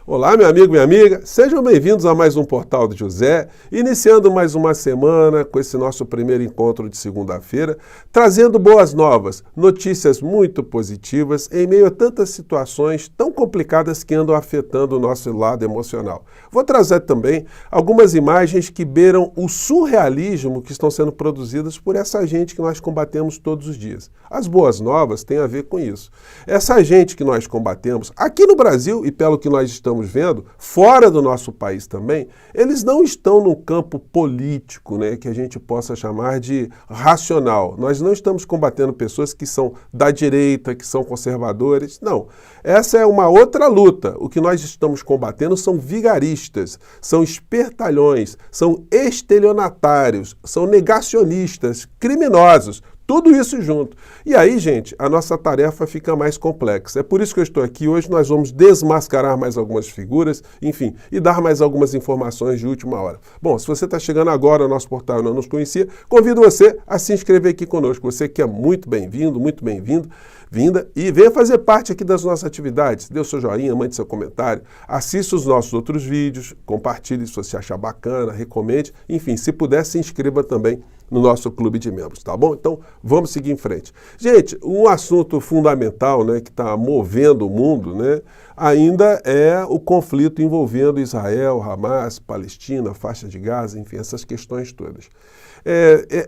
Olá, meu amigo, minha amiga, sejam bem-vindos a mais um Portal do José, iniciando mais uma semana com esse nosso primeiro encontro de segunda-feira, trazendo boas novas, notícias muito positivas em meio a tantas situações tão complicadas que andam afetando o nosso lado emocional. Vou trazer também algumas imagens que beiram o surrealismo que estão sendo produzidas por essa gente que nós combatemos todos os dias. As boas novas têm a ver com isso. Essa gente que nós combatemos, aqui no Brasil e pelo que nós estamos vendo, fora do nosso país também, eles não estão num campo político, né, que a gente possa chamar de racional. Nós não estamos combatendo pessoas que são da direita, que são conservadores, não. Essa é uma outra luta. O que nós estamos combatendo são vigaristas, são espertalhões, são estelionatários, são negacionistas, criminosos. Tudo isso junto. E aí, gente, a nossa tarefa fica mais complexa. É por isso que eu estou aqui hoje. Nós vamos desmascarar mais algumas figuras, enfim, e dar mais algumas informações de última hora. Bom, se você está chegando agora ao nosso portal e não nos conhecia, convido você a se inscrever aqui conosco. Você que é muito bem-vindo, vinda, e venha fazer parte aqui das nossas atividades. Dê o seu joinha, mande seu comentário, assista os nossos outros vídeos, compartilhe se você achar bacana, recomende, enfim, se puder, se inscreva também no nosso clube de membros, tá bom? Então, vamos seguir em frente. Gente, um assunto fundamental, né, que está movendo o mundo, né, ainda é o conflito envolvendo Israel, Hamas, Palestina, faixa de Gaza, enfim, essas questões todas.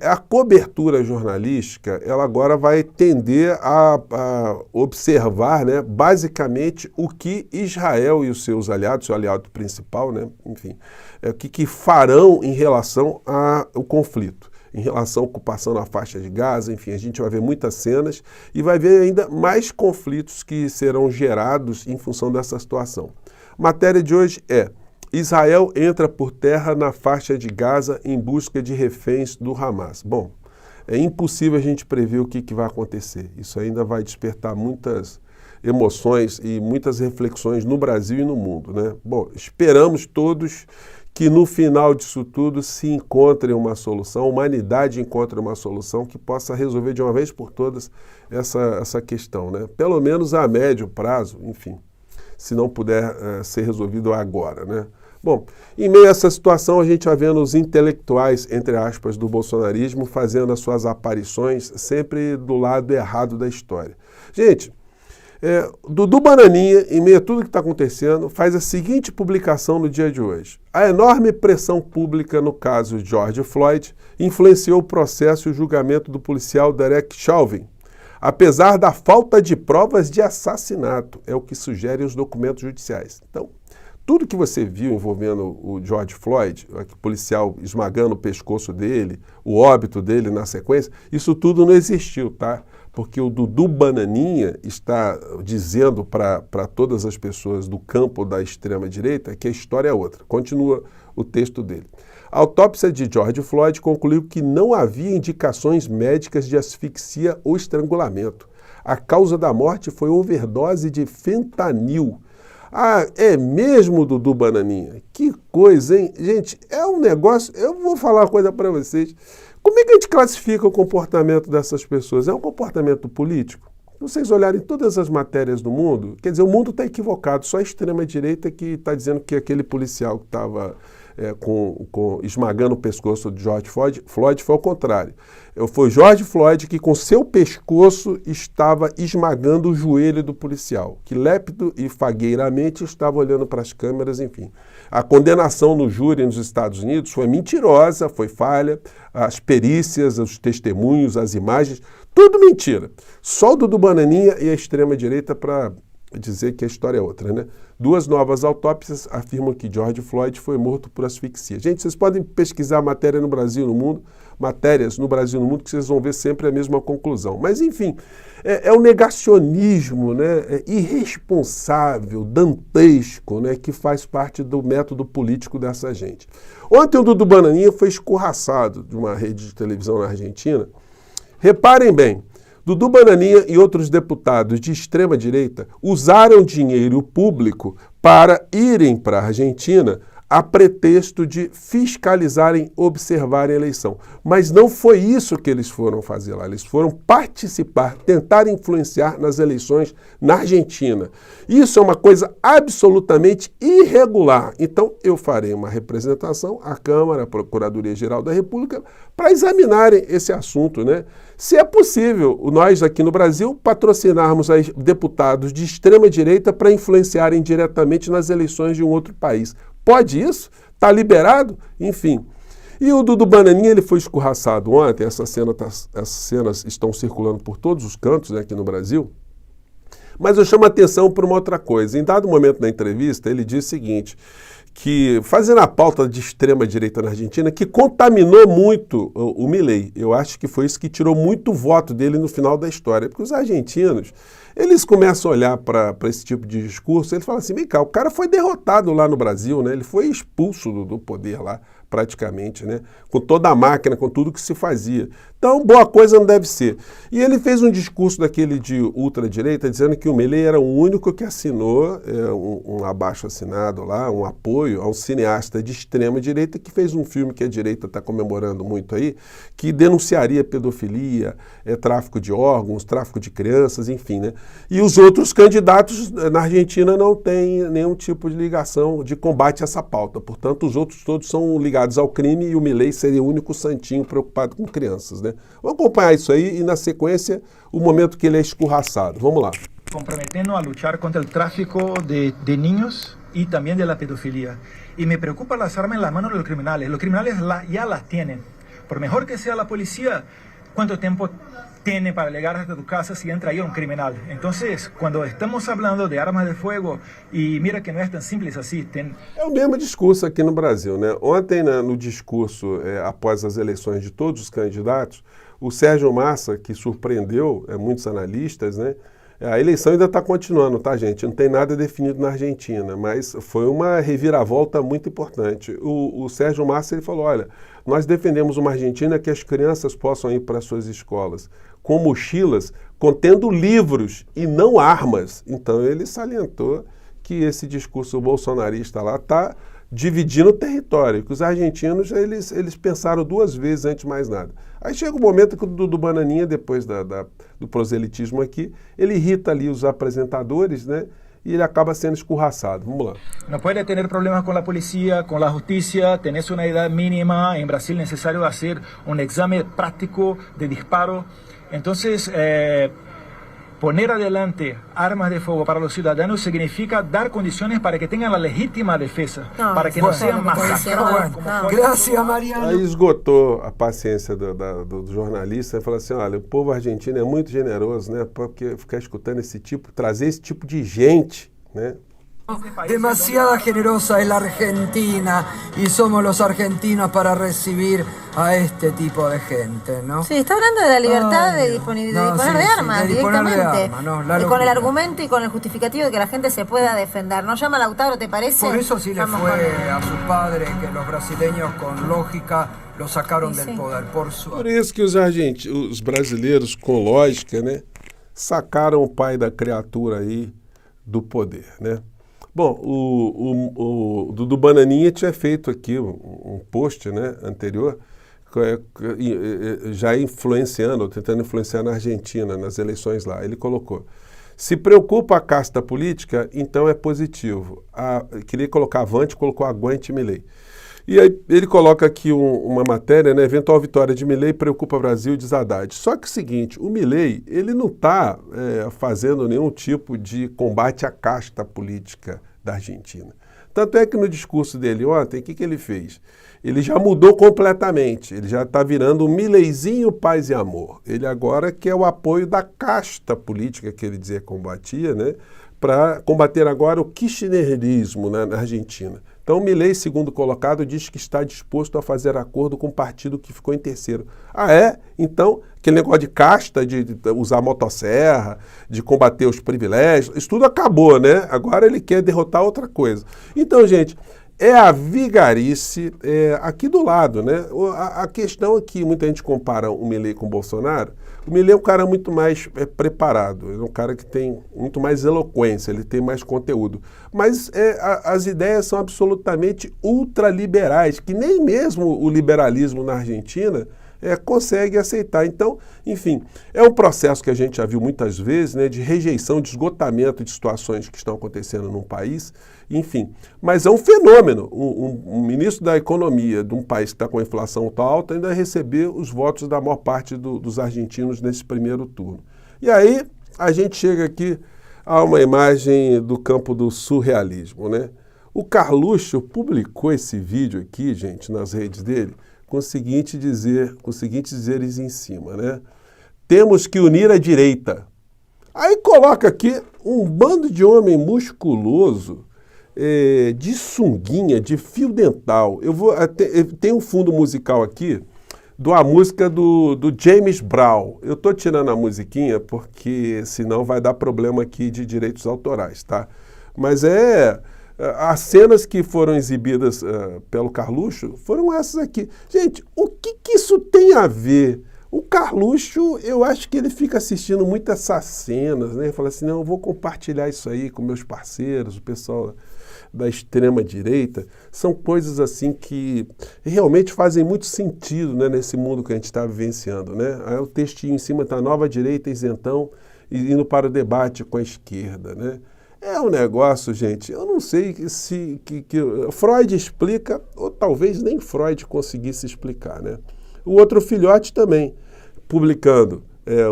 A cobertura jornalística, ela agora vai tender a observar, né, basicamente o que Israel e os seus aliados, seu aliado principal, né, enfim, o que farão em relação ao conflito. Em relação à ocupação na faixa de Gaza, enfim, a gente vai ver muitas cenas e vai ver ainda mais conflitos que serão gerados em função dessa situação. Matéria de hoje é: Israel entra por terra na faixa de Gaza em busca de reféns do Hamas. Bom, é impossível a gente prever o que vai acontecer. Isso ainda vai despertar muitas emoções e muitas reflexões no Brasil e no mundo, né? Bom, esperamos todos que no final disso tudo se encontre uma solução, a humanidade encontre uma solução que possa resolver de uma vez por todas essa questão, né? Pelo menos a médio prazo, enfim, se não puder ser resolvido agora, né? Bom, em meio a essa situação a gente vai vendo os intelectuais, entre aspas, do bolsonarismo fazendo as suas aparições sempre do lado errado da história. Gente, Dudu Bananinha, em meio a tudo que está acontecendo, faz a seguinte publicação no dia de hoje: a enorme pressão pública no caso George Floyd influenciou o processo e o julgamento do policial Derek Chauvin, apesar da falta de provas de assassinato, é o que sugerem os documentos judiciais. Então, tudo que você viu envolvendo o George Floyd, o policial esmagando o pescoço dele, o óbito dele na sequência, isso tudo não existiu, tá? Porque o Dudu Bananinha está dizendo para todas as pessoas do campo da extrema-direita que a história é outra. Continua o texto dele. A autópsia de George Floyd concluiu que não havia indicações médicas de asfixia ou estrangulamento. A causa da morte foi overdose de fentanil. Ah, é mesmo, Dudu Bananinha? Que coisa, hein? Gente, é um negócio... Eu vou falar uma coisa para vocês. Como é que a gente classifica o comportamento dessas pessoas? É um comportamento político? Se vocês olharem todas as matérias do mundo, quer dizer, o mundo está equivocado. Só a extrema-direita que está dizendo que aquele policial que estava esmagando o pescoço de George Floyd foi ao contrário. Foi George Floyd que com seu pescoço estava esmagando o joelho do policial, que lépido e fagueiramente estava olhando para as câmeras, enfim. A condenação no júri nos Estados Unidos foi mentirosa, foi falha, as perícias, os testemunhos, as imagens, tudo mentira. Só o Dudu Bananinha e a extrema-direita para dizer que a história é outra, né? Duas novas autópsias afirmam que George Floyd foi morto por asfixia. Gente, vocês podem pesquisar matéria no Brasil e no mundo, matérias no Brasil e no mundo, que vocês vão ver sempre a mesma conclusão. Mas, enfim, é um negacionismo, né, irresponsável, dantesco, né, que faz parte do método político dessa gente. Ontem o Dudu Bananinha foi escorraçado de uma rede de televisão na Argentina. Reparem bem, Dudu Bananinha e outros deputados de extrema-direita usaram dinheiro público para irem para a Argentina a pretexto de fiscalizarem, observarem a eleição. Mas não foi isso que eles foram fazer lá. Eles foram participar, tentar influenciar nas eleições na Argentina. Isso é uma coisa absolutamente irregular. Então, eu farei uma representação à Câmara, à Procuradoria-Geral da República, para examinarem esse assunto, né? Se é possível, nós aqui no Brasil patrocinarmos deputados de extrema-direita para influenciarem diretamente nas eleições de um outro país. Pode isso? Está liberado? Enfim. E o Dudu Bananinha, ele foi escorraçado ontem, essas cenas estão circulando por todos os cantos, né, aqui no Brasil. Mas eu chamo a atenção para uma outra coisa. Em dado momento da entrevista, ele disse o seguinte, que fazendo a pauta de extrema-direita na Argentina, que contaminou muito o Milei. Eu acho que foi isso que tirou muito voto dele no final da história. Porque os argentinos, eles começam a olhar para esse tipo de discurso, eles falam assim, vem cá, o cara foi derrotado lá no Brasil, né? Ele foi expulso do poder lá, praticamente, né? Com toda a máquina, com tudo que se fazia. Então, boa coisa não deve ser. E ele fez um discurso daquele de ultradireita, dizendo que o Milei era o único que assinou um abaixo-assinado lá, um apoio a um cineasta de extrema-direita que fez um filme que a direita está comemorando muito aí, que denunciaria pedofilia, tráfico de órgãos, tráfico de crianças, enfim, né? E os outros candidatos na Argentina não têm nenhum tipo de ligação de combate a essa pauta. Portanto, os outros todos são ligados ao crime e o Milei seria o único santinho preocupado com crianças, né? Vamos acompanhar isso aí e, na sequência, o momento que ele é escorraçado. Vamos lá. Comprometendo a luchar contra o tráfico de niños y también de la pedofilia. Y me preocupan las armas en las manos de los criminales. Los criminales ya las tienen. Por mejor que sea la policía, ¿cuánto tiempo tiene para llegar hasta tu casa si entra ahí un criminal? Entonces, cuando estamos hablando de armas de fuego, y mira que no es tan simples así. É o mesmo discurso aqui no Brasil, né? Ontem, no discurso, após as eleições de todos os candidatos, o Sérgio Massa, que surpreendeu muitos analistas, né? A eleição ainda está continuando, tá, gente? Não tem nada definido na Argentina, mas foi uma reviravolta muito importante. O Sérgio Massa, ele falou, olha, nós defendemos uma Argentina que as crianças possam ir para as suas escolas com mochilas contendo livros e não armas. Então ele salientou que esse discurso bolsonarista lá está dividindo o território, que os argentinos eles pensaram duas vezes antes de mais nada. Aí chega o momento que o Dudu Bananinha, depois do proselitismo aqui, ele irrita ali os apresentadores, né? E ele acaba sendo escorraçado. Vamos lá. Não pode ter problemas com a polícia, com a justiça. Tenés uma idade mínima. Em Brasil é necessário fazer um exame prático de disparo. Então, poner adelante armas de fuego para los ciudadanos significa dar condiciones para que tengan la legítima defensa, para que no sean masacrados. Gracias, Mariano. Aí esgotou a paciência do jornalista e falou assim, olha, o povo argentino é muito generoso, né, porque ficar escutando trazer esse tipo de gente, né? Demasiada generosa es la Argentina y somos los argentinos para recibir a este tipo de gente, ¿no? Sí, está hablando de la libertad de disponer de armas directamente. Con el argumento y con el justificativo de que la gente se pueda defender. ¿No llama Lautaro, te parece? Por eso sí le fue a su padre que los brasileños con lógica lo sacaron del poder. Por isso que os brasileiros com lógica, né, sacaram o pai da criatura aí do poder, né? Bom, o Dudu Bananinha tinha feito aqui um post, né, anterior, já tentando influenciar na Argentina, nas eleições lá. Ele colocou, se preocupa a casta política, então é positivo. Queria colocar avante, colocou aguente Milei. E aí ele coloca aqui uma matéria, né, eventual vitória de Milei preocupa o Brasil, diz Haddad. Só que é o seguinte, o Milei, ele não está fazendo nenhum tipo de combate à casta política da Argentina. Tanto é que no discurso dele ontem, o que ele fez? Ele já mudou completamente, ele já está virando um Mileizinho paz e amor. Ele agora quer o apoio da casta política que ele dizia que combatia, né, para combater agora o kirchnerismo, né, na Argentina. Então, o Milei, segundo colocado, diz que está disposto a fazer acordo com o partido que ficou em terceiro. Ah, é? Então, aquele negócio de casta, de usar motosserra, de combater os privilégios, isso tudo acabou, né? Agora ele quer derrotar outra coisa. Então, gente, é a vigarice aqui do lado, né? A questão é que muita gente compara o Milei com o Bolsonaro. O Milei é um cara muito mais preparado, ele é um cara que tem muito mais eloquência, ele tem mais conteúdo. Mas as ideias são absolutamente ultraliberais, que nem mesmo o liberalismo na Argentina consegue aceitar. Então, enfim, é um processo que a gente já viu muitas vezes, né, de rejeição, de esgotamento de situações que estão acontecendo num país, enfim. Mas é um fenômeno. Um ministro da Economia de um país que está com a inflação tão alta ainda receber os votos da maior parte dos argentinos nesse primeiro turno. E aí a gente chega aqui a uma imagem do campo do surrealismo, né? O Carluxo publicou esse vídeo aqui, gente, nas redes dele, com os seguintes dizeres em cima, né? Temos que unir a direita. Aí coloca aqui um bando de homem musculoso, de sunguinha, de fio dental. Tem um fundo musical aqui, da música do James Brown. Eu estou tirando a musiquinha porque senão vai dar problema aqui de direitos autorais, tá? Mas as cenas que foram exibidas pelo Carluxo foram essas aqui. Gente, o que isso tem a ver? O Carluxo, eu acho que ele fica assistindo muito essas cenas, né? Ele fala assim, não, eu vou compartilhar isso aí com meus parceiros, o pessoal da extrema-direita. São coisas assim que realmente fazem muito sentido, né, nesse mundo que a gente está vivenciando, né? Aí o textinho em cima está nova direita, isentão, indo para o debate com a esquerda, né? É um negócio, gente, eu não sei se Freud explica, ou talvez nem Freud conseguisse explicar, né? O outro filhote também, publicando,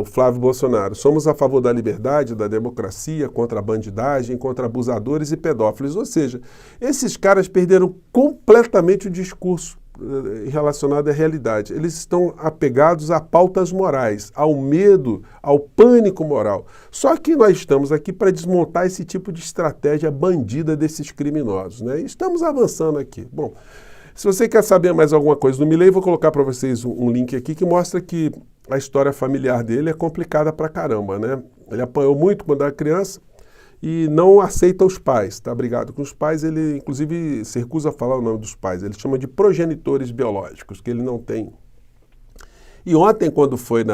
o Flávio Bolsonaro, somos a favor da liberdade, da democracia, contra a bandidagem, contra abusadores e pedófilos. Ou seja, esses caras perderam completamente o discurso relacionado à realidade. Eles estão apegados a pautas morais, ao medo, ao pânico moral. Só que nós estamos aqui para desmontar esse tipo de estratégia bandida desses criminosos, né? E estamos avançando aqui. Bom, se você quer saber mais alguma coisa do Milei, vou colocar para vocês um link aqui que mostra que a história familiar dele é complicada pra caramba, né? Ele apanhou muito quando era criança e não aceita os pais, está brigado com os pais, ele inclusive se recusa a falar o nome dos pais, ele chama de progenitores biológicos, que ele não tem. E ontem, quando foi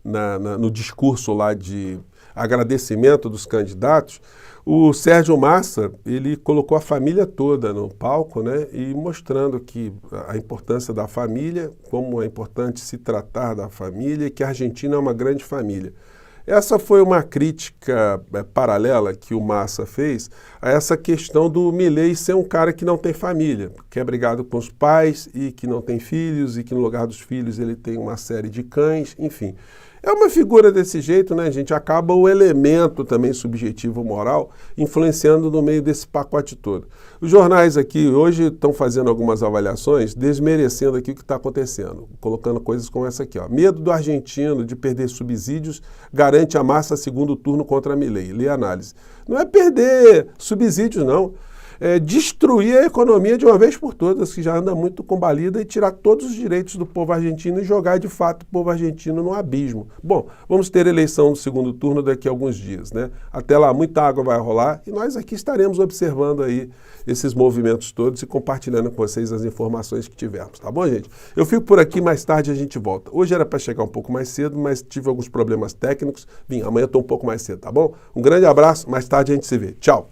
no discurso lá de agradecimento dos candidatos, o Sérgio Massa, ele colocou a família toda no palco, né, e mostrando que a importância da família, como é importante se tratar da família, e que a Argentina é uma grande família. Essa foi uma crítica paralela que o Massa fez a essa questão do Milei ser um cara que não tem família, que é brigado com os pais e que não tem filhos e que no lugar dos filhos ele tem uma série de cães, enfim. É uma figura desse jeito, né, gente? Acaba o elemento também subjetivo moral influenciando no meio desse pacote todo. Os jornais aqui hoje estão fazendo algumas avaliações desmerecendo aqui o que está acontecendo, colocando coisas como essa aqui, ó. Medo do argentino de perder subsídios garante a Massa segundo turno contra Milei. Lê a análise. Não é perder subsídios, não. É destruir a economia de uma vez por todas, que já anda muito combalida, e tirar todos os direitos do povo argentino e jogar, de fato, o povo argentino no abismo. Bom, vamos ter eleição no segundo turno daqui a alguns dias, né? Até lá, muita água vai rolar e nós aqui estaremos observando aí esses movimentos todos e compartilhando com vocês as informações que tivermos, tá bom, gente? Eu fico por aqui, mais tarde a gente volta. Hoje era para chegar um pouco mais cedo, mas tive alguns problemas técnicos. Amanhã eu estou um pouco mais cedo, tá bom? Um grande abraço, mais tarde a gente se vê. Tchau!